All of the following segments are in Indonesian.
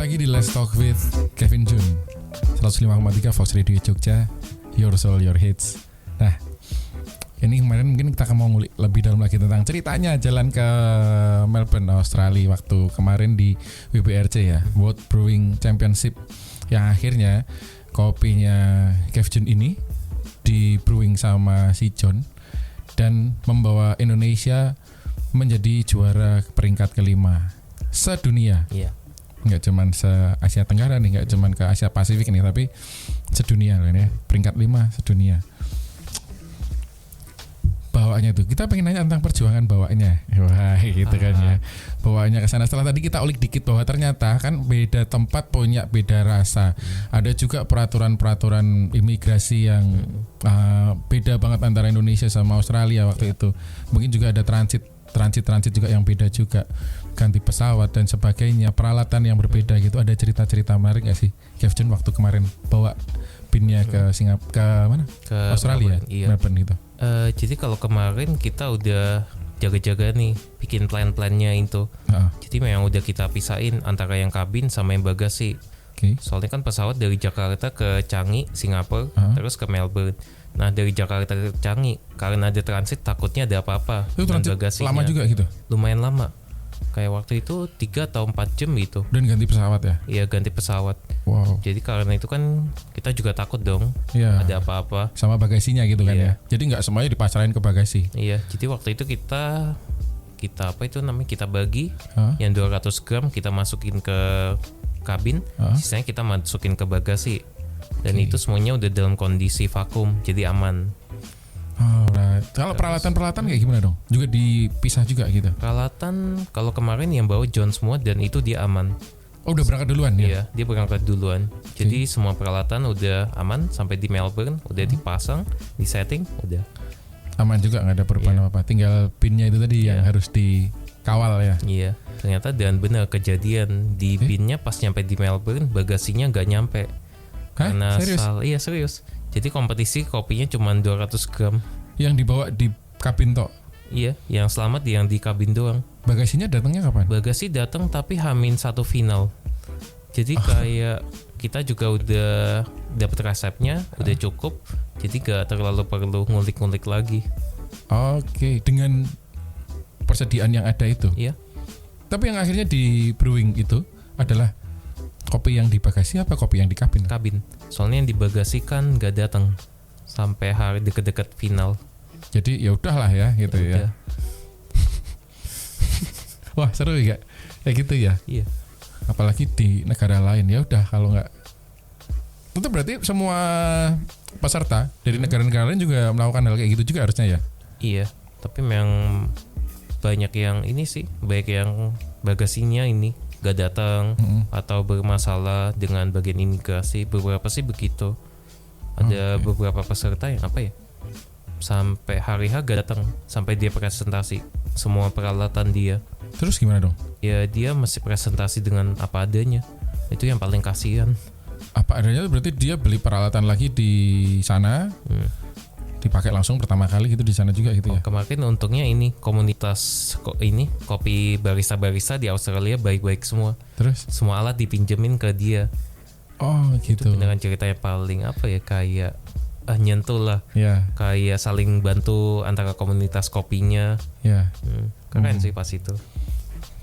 lagi di Let's Talk with Kevin Jun 105,3 Fox Radio Jogja, Your Soul, Your Hits. Nah, ini kemarin mungkin kita akan mau ngulik lebih dalam lagi tentang ceritanya jalan ke Melbourne, Australia waktu kemarin di WBRC ya, World Brewing Championship, yang akhirnya kopinya Kevin Jun ini di brewing sama si John dan membawa Indonesia menjadi juara peringkat kelima sedunia. Iya. Nggak cuman se-Asia Tenggara nih, nggak cuman ke Asia Pasifik nih, tapi sedunia loh ini ya, peringkat 5 sedunia. Bawaannya tuh, kita pengen nanya tentang perjuangan bawaannya. Wah, gitu kan ya. Bawaannya ke sana. Setelah tadi kita ulik dikit bahwa ternyata kan beda tempat punya beda rasa. Ada juga peraturan-peraturan imigrasi yang beda banget antara Indonesia sama Australia waktu itu. Mungkin juga ada transit juga yang beda juga, ganti pesawat dan sebagainya, peralatan yang berbeda gitu. Ada cerita-cerita menarik nggak sih Kevin waktu kemarin bawa pinnya ke Singapura, ke mana? Ke Australia, Melbourne gitu. Jadi kalau kemarin kita udah jaga-jaga nih bikin plan-plannya itu. Jadi memang udah kita pisahin antara yang kabin sama yang bagasi. Soalnya kan pesawat dari Jakarta ke Changi, Singapura, terus ke Melbourne. Nah dari Jakarta ke Changi, karena ada transit takutnya ada apa-apa. Itu transit bagasinya lama juga gitu? Lumayan lama. Kayak waktu itu 3 atau 4 jam gitu. Dan ganti pesawat ya? Iya, ganti pesawat. Wow. Jadi karena itu kan kita juga takut dong, ada apa-apa. Sama bagasinya gitu kan ya? Jadi nggak semuanya dipasrahin ke bagasi? Iya, jadi waktu itu kita apa itu namanya, kita bagi yang 200 gram kita masukin ke kabin, sisanya kita masukin ke bagasi. Dan itu semuanya udah dalam kondisi vakum, jadi aman. Right. Kalau peralatan kayak gimana dong? Juga dipisah juga gitu? Peralatan kalau kemarin yang bawa John semua dan itu dia aman. Oh, udah berangkat duluan ya? Iya, dia berangkat duluan. Jadi semua peralatan udah aman sampai di Melbourne, udah dipasang, di setting, udah aman juga, nggak ada perubahan apa-apa. Tinggal pinnya itu tadi yang harus dikawal ya? Iya, ternyata dan benar kejadian di pinnya pas nyampe di Melbourne bagasinya nggak nyampe. Hah? Karena Serius? Iya serius. Jadi kompetisi kopinya cuma 200 gram. Yang dibawa di kabin tok? Iya, yang selamat yang di kabin doang. Bagasinya datangnya kapan? Bagasi datang tapi H-1 final. Jadi kayak kita juga udah dapet resepnya, udah cukup. Jadi gak terlalu perlu ngulik-ngulik lagi. Oke, dengan persediaan yang ada itu. Iya. Tapi yang akhirnya di brewing itu adalah kopi yang di bagasi apa kopi yang di kabin? Kabin. Soalnya yang di bagasi kan gak datang sampai hari deket-deket final. Jadi ya udahlah ya gitu ya. Wah, seru ya kayak gitu ya. Iya. Apalagi di negara lain, ya udah kalau nggak, itu berarti semua peserta dari negara-negara lain juga melakukan hal kayak gitu juga harusnya ya. Iya, tapi memang banyak yang ini sih, banyak yang bagasinya ini gak datang atau bermasalah dengan bagian imigrasi. Beberapa sih begitu. Ada beberapa peserta yang apa ya, sampai hari H gak datang, sampai dia presentasi semua peralatan dia. Terus gimana dong? Ya dia masih presentasi dengan apa adanya. Itu yang paling kasihan. Apa adanya berarti dia beli peralatan lagi di sana, dipakai langsung pertama kali gitu di sana juga gitu ya. Kemarin untungnya ini komunitas kopi barista di Australia baik-baik semua. Terus semua alat dipinjemin ke dia. Oh gitu. Itu beneran ceritanya paling apa ya, kayak nyentuh lah. Kayak saling bantu antara komunitas kopinya. Keren sih pas itu.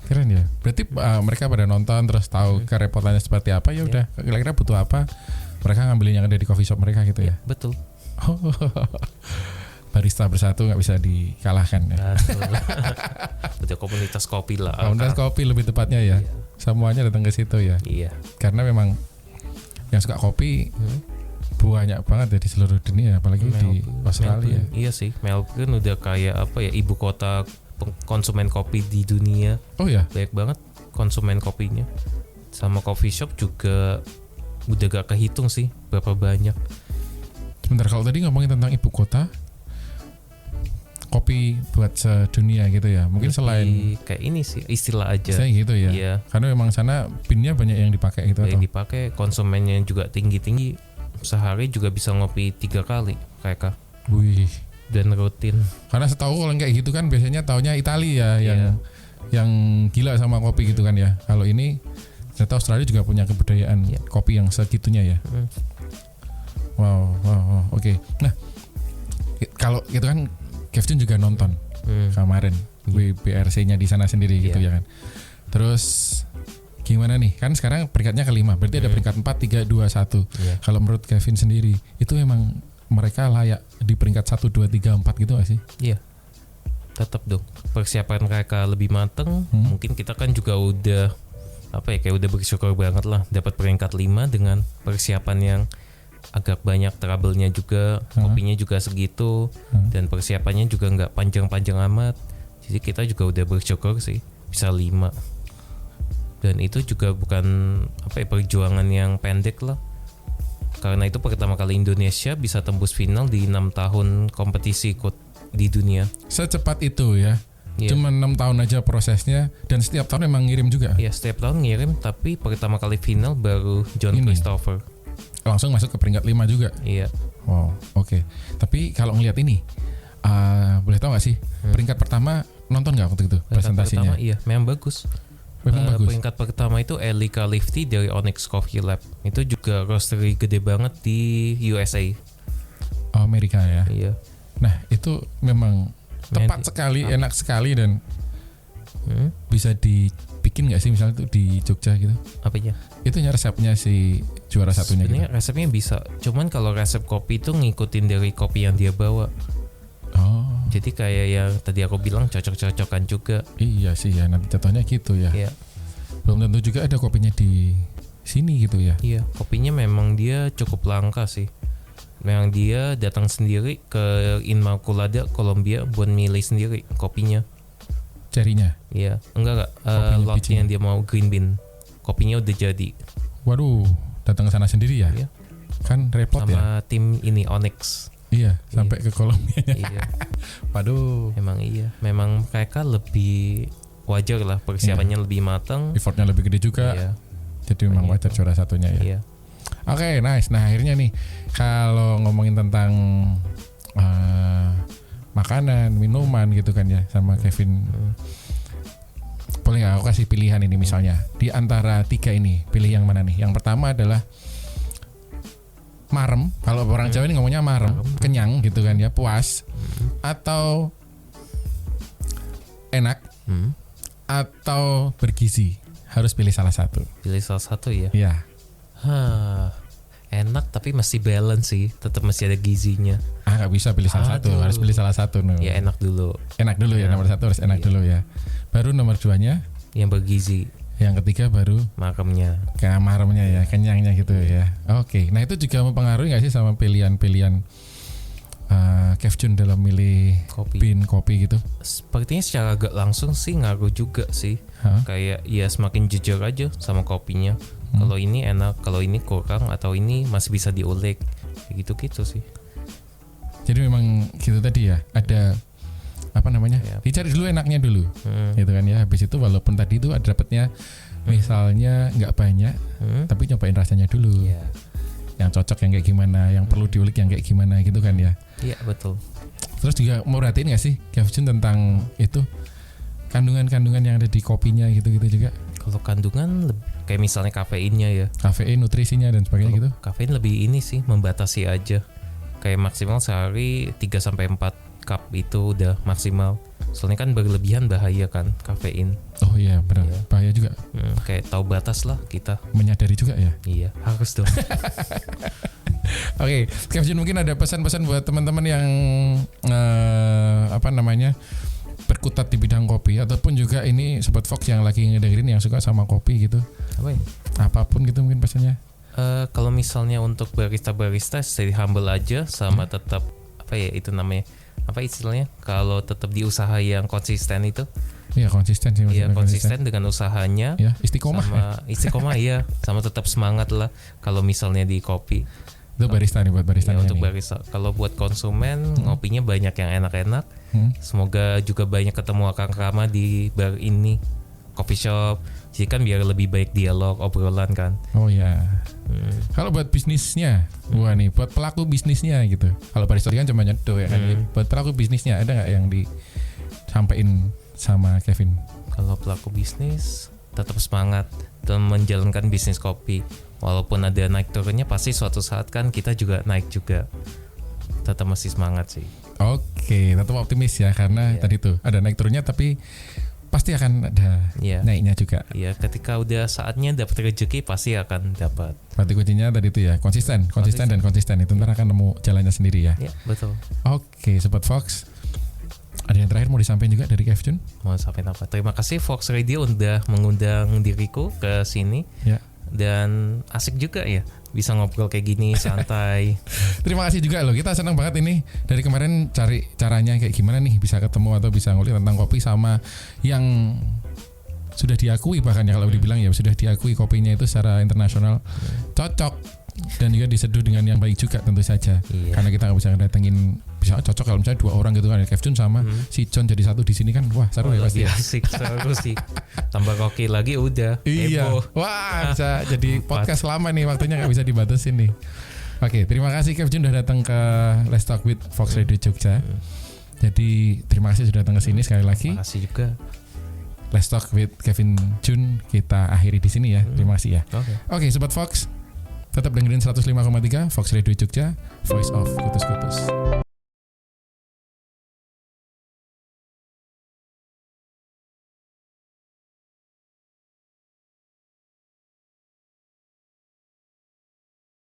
Keren ya. Berarti mereka pada nonton terus tahu kerepotannya seperti apa, ya udah kira-kira butuh apa, mereka ngambilin yang ada di coffee shop mereka gitu ya. Betul. Barista bersatu nggak bisa dikalahkan ya. Betul, komunitas kopi lah. Komunitas kopi lebih tepatnya ya. Semuanya datang ke situ ya. Iya. Karena memang yang suka kopi banyak banget ya di seluruh dunia, apalagi di Australia. Iya sih, Melbourne udah kayak apa ya, ibu kota konsumen kopi di dunia. Oh ya. Banyak banget konsumen kopinya. Sama coffee shop juga udah gak kehitung sih berapa banyak. Sebentar, kalau tadi ngomongin tentang ibu kota kopi buat sedunia gitu ya, mungkin selain kayak ini sih istilah aja. Saya gitu ya. Iya. Karena memang sana pinnya banyak yang dipakai gitu. Yang dipakai, konsumennya juga tinggi. Sehari juga bisa ngopi 3 kali mereka. Wih. Dan rutin. Karena setahu kalau kayak gitu kan biasanya taunya Italia ya, yang gila sama kopi gitu kan ya. Kalau ini Ternyata Australia juga punya kebudayaan kopi yang segitunya ya. Wow, oke. Nah, kalau itu kan Kevin juga nonton kemarin WBRC-nya di sana sendiri gitu ya kan. Terus gimana nih? Kan sekarang peringkatnya ke-5, berarti ada peringkat 4, 3, 2, 1. Kalau menurut Kevin sendiri, itu emang mereka layak di peringkat 1, 2, 3, 4 gitu gak sih? Iya. Tetap dong. Persiapan mereka lebih mateng. Mungkin kita kan juga udah kayak udah bersyukur banget lah dapat peringkat 5 dengan persiapan yang agak banyak trouble-nya juga, kopinya juga segitu, dan persiapannya juga nggak panjang-panjang amat. Jadi kita juga udah bersyukur sih bisa 5. Dan itu juga bukan perjuangan yang pendek lah. Karena itu pertama kali Indonesia bisa tembus final di 6 tahun kompetisi ikut di dunia. Secepat itu ya. Cuma 6 tahun aja prosesnya, dan setiap tahun memang ngirim juga. Iya, setiap tahun ngirim, tapi pertama kali final baru John Christopher. Langsung masuk ke peringkat 5 juga. Iya. Wow, oke. Tapi kalau ngelihat ini, boleh tahu nggak sih peringkat pertama nonton nggak waktu itu presentasinya? Pertama, iya, memang bagus. Bagus. Peringkat pertama itu Elika Lifty dari Onyx Coffee Lab. Itu juga roastery gede banget di USA. Amerika ya. Iya. Nah itu memang tepat sekali, enak sekali, dan bisa dibikin nggak sih misalnya tuh di Jogja gitu? Apanya? Itu resepnya si juara satunya. Sebenarnya gitu. resepnya bisa, cuman kalau resep kopi itu ngikutin dari kopi yang dia bawa. Jadi kayak yang tadi aku bilang cocok-cocokan juga. Iya sih ya, nanti contohnya gitu ya. Iya. Belum tentu juga ada kopinya di sini gitu ya. Iya, kopinya memang dia cukup langka sih. Memang dia datang sendiri ke Inmaculada, Kolombia buat milih sendiri kopinya. Cerinya? Iya, enggak lotnya yang dia mau green bean. Kopinya udah jadi. Waduh, datang ke sana sendiri ya? Iya. Kan repot sama ya. Sama tim ini Onyx. Iya, sampai ke Kolombia. Iya. Waduh. Memang iya. Memang mereka lebih wajar lah, persiapannya lebih matang. Effortnya lebih gede juga. Iya. Jadi memang wajar juara satunya ya. Iya. Oke, nice. Nah akhirnya nih, kalau ngomongin tentang makanan, minuman gitu kan ya, sama Kevin, boleh nggak aku kasih pilihan ini misalnya di antara 3 ini, pilih yang mana nih? Yang pertama adalah marem, kalau orang Jawa ini ngomongnya marem, kenyang gitu kan ya, puas, atau enak, atau bergizi. Harus pilih salah satu. Pilih salah satu ya. Iya. Enak tapi masih balance sih, tetap masih ada gizinya. Nggak bisa pilih salah satu, harus pilih salah satu. No. Ya enak dulu. Enak dulu ya, nomor 1 harus enak dulu ya. Baru nomor 2-nya yang bergizi. Yang ketiga baru maremnya. Kayak maremnya ya, kenyangnya gitu ya. Oke, nah itu juga mempengaruhi nggak sih sama pilihan-pilihan Kevin dalam milih bean kopi gitu? Sepertinya secara agak langsung sih ngaruh juga sih. Kayak ya semakin jujur aja sama kopinya. Kalau ini enak, kalau ini kurang, atau ini masih bisa diulik, kayak gitu-gitu sih. Jadi memang gitu tadi ya, ada apa namanya? Dicari dulu enaknya dulu, gitu kan ya. Habis itu walaupun tadi itu dapatnya misalnya nggak banyak, tapi nyobain rasanya dulu. Yang cocok yang kayak gimana, yang perlu diulik yang kayak gimana gitu kan ya. Iya betul. Terus juga mau perhatiin nggak sih Kevin tentang itu kandungan-kandungan yang ada di kopinya gitu-gitu juga? Kalau kandungan kayak misalnya kafeinnya ya. Kafein, nutrisinya dan sebagainya gitu. Kafein lebih ini sih, membatasi aja. Kayak maksimal sehari 3-4 cup itu udah maksimal. Soalnya kan berlebihan bahaya kan kafein. Oh iya benar, bahaya juga. Kayak tahu batas lah kita. Menyadari juga ya. Iya harus dong. Oke, Kevin mungkin ada pesan-pesan buat teman-teman yang berkutat di bidang kopi, ataupun juga ini sobat Fox yang lagi ngedengerin yang suka sama kopi gitu. Apa ya? Apapun gitu mungkin pesannya. Kalau misalnya untuk barista stay humble aja, sama tetap itu namanya apa istilahnya, kalau tetap di usaha yang konsisten itu. Iya konsisten sih. Iya konsisten dengan usahanya. Ya, istiqomah. Sama istiqomah ya, sama tetap semangat lah. Kalau misalnya di kopi. Itu barista nih buat barista. Ya, untuk barista. Kalau buat konsumen ngopinya banyak yang enak-enak. Semoga juga banyak ketemu Kang Rama di bar ini, coffee shop. Jadi kan biar lebih baik dialog, obrolan kan. Oh ya. Kalau buat bisnisnya, buat pelaku bisnisnya gitu. Kalau barista kan cuma nyeduh ya kan. Buat pelaku bisnisnya ada nggak yang disampaikan sama Kevin? Kalau pelaku bisnis, tetap semangat dalam menjalankan bisnis kopi. Walaupun ada naik turunnya, pasti suatu saat kan kita juga naik juga. Tetap masih semangat sih. Oke, tetap optimis ya karena tadi tuh ada naik turunnya tapi pasti akan ada naiknya juga. Iya, ketika udah saatnya dapat rezeki pasti akan dapat. Berarti kuncinya tadi itu ya konsisten dan konsisten itu ntar akan nemu jalannya sendiri ya. Iya, betul. Oke, Sobat Fox. Ada yang terakhir mau disampaikan juga dari Kev Jun? Mau sampaikan apa? Terima kasih Fox Radio udah mengundang diriku ke sini. Ya. Dan asik juga ya bisa ngobrol kayak gini santai. Terima kasih juga loh, kita senang banget ini dari kemarin cari caranya kayak gimana nih bisa ketemu atau bisa ngulik tentang kopi sama yang sudah diakui bahkan ya kalau dibilang ya sudah diakui kopinya itu secara internasional cocok dan juga diseduh dengan yang baik juga tentu saja. Karena kita nggak bisa datengin, bisa cocok kalau misalnya 2 orang gitu kan, Kev Jun sama si John jadi satu di sini kan, wah seru ya pasti. Asik, seru sih. Tambah koki lagi udah. Iya. Wah bisa jadi podcast lama nih, waktunya nggak bisa dibatasin nih. Oke, terima kasih Kev Jun udah datang ke Let's Talk with Fox Radio Jogja. Jadi terima kasih sudah datang ke sini sekali lagi. Terima kasih juga. Let's Talk with Kevin Jun kita akhiri di sini ya. Terima kasih ya. Oke, Sobat Fox. Tetap dengerin 105,3 Fox Radio Jogja, Voice of Kutus-Kutus.